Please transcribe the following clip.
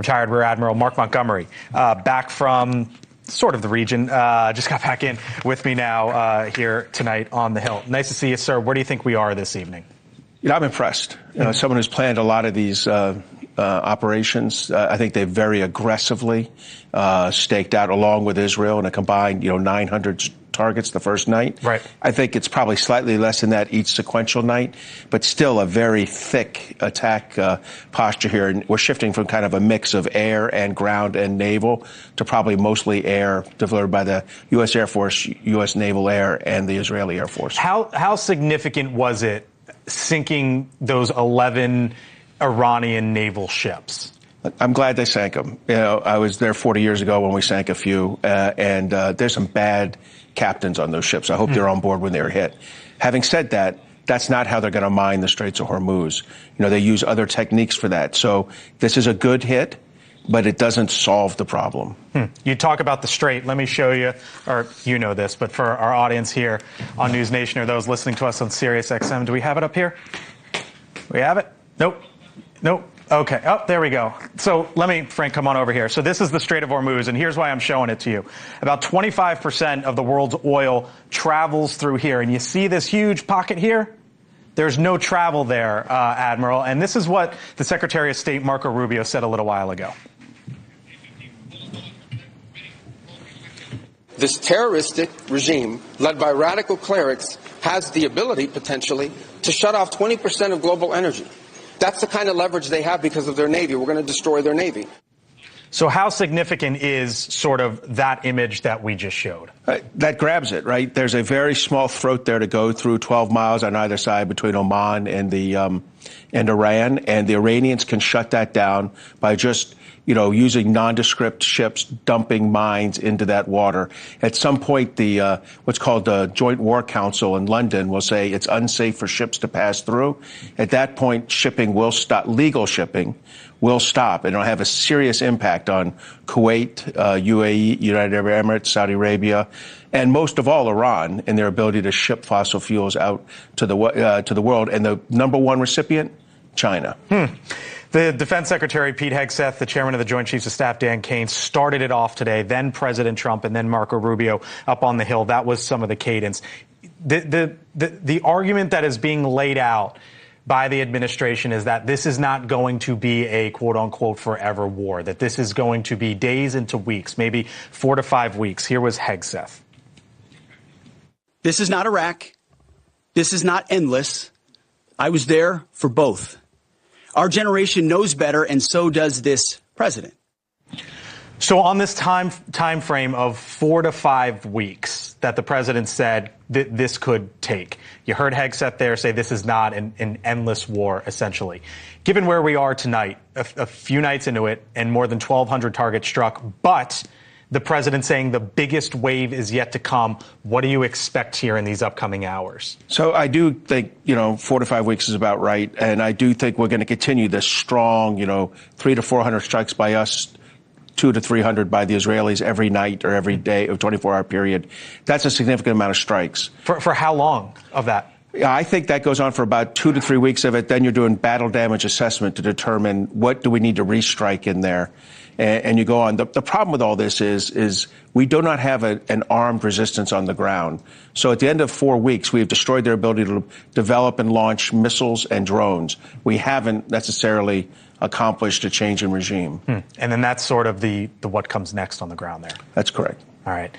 Retired Rear Admiral Mark Montgomery, back from sort of the region, just got back in with me now here tonight on the Hill. Nice to see you, sir. Where do you think we are this evening? You know, I'm impressed. Someone who's planned a lot of these operations. I think they very aggressively staked out, along with Israel, in a combined, 900 targets the first night. Right. I think it's probably slightly less than that each sequential night, but still a very thick attack posture here. And we're shifting from kind of a mix of air and ground and naval to probably mostly air, delivered by the U.S. Air Force, U.S. Naval Air, and the Israeli Air Force. How significant was it sinking those 11 Iranian naval ships? I'm glad they sank them. I was there 40 years ago when we sank a few, and there's some bad captains on those ships. I hope they're on board when they were hit. Having said that, that's not how they're going to mine the Straits of Hormuz. They use other techniques for that. So this is a good hit, but it doesn't solve the problem. You talk about the Strait. Let me show you, or you know this, but for our audience here on NewsNation or those listening to us on Sirius XM, do we have it up here? We have it? Nope. Nope. Okay. Oh, there we go. So Frank, come on over here. So this is the Strait of Hormuz, and here's why I'm showing it to you. About 25% of the world's oil travels through here, and you see this huge pocket here? There's no travel there, Admiral, and this is what the Secretary of State, Marco Rubio, said a little while ago. This terroristic regime, led by radical clerics, has the ability, potentially, to shut off 20% of global energy. That's the kind of leverage they have because of their Navy. We're going to destroy their Navy. So how significant is sort of that image that we just showed? That grabs it, right? There's a very small throat there to go through, 12 miles on either side between Oman and Iran, and the Iranians can shut that down by just using nondescript ships dumping mines into that water. At some point, the what's called the Joint War Council in London will say it's unsafe for ships to pass through. At that point, shipping will stop. Legal shipping will stop, and it'll have a serious impact on Kuwait, UAE, United Arab Emirates, Saudi Arabia, and most of all, Iran, in their ability to ship fossil fuels out to the world. And the number one recipient, China. The Defense Secretary, Pete Hegseth, the chairman of the Joint Chiefs of Staff, Dan Kane, started it off today, then President Trump, and then Marco Rubio up on the Hill. That was some of the cadence. The argument that is being laid out by the administration is that this is not going to be a quote-unquote forever war, that this is going to be days into weeks, maybe 4 to 5 weeks. Here was Hegseth. This is not Iraq. This is not endless. I was there for both. Our generation knows better, and so does this president. So on this time frame of 4 to 5 weeks that the president said that this could take, you heard Hegseth there say this is not an endless war, essentially. Given where we are tonight, a few nights into it, and more than 1,200 targets struck, but the president saying the biggest wave is yet to come, what do you expect here in these upcoming hours? So I do think, 4 to 5 weeks is about right. And I do think we're going to continue this strong, 300 to 400 strikes by us, 200 to 300 by the Israelis every night or every day of 24-hour period. That's a significant amount of strikes. For how long of that? Yeah, I think that goes on for about 2 to 3 weeks of it. Then you're doing battle damage assessment to determine what do we need to restrike in there. And you go on. The problem with all this is we do not have an armed resistance on the ground. So at the end of 4 weeks, we have destroyed their ability to develop and launch missiles and drones. We haven't necessarily accomplished a change in regime. And then that's sort of the what comes next on the ground there. That's correct. All right.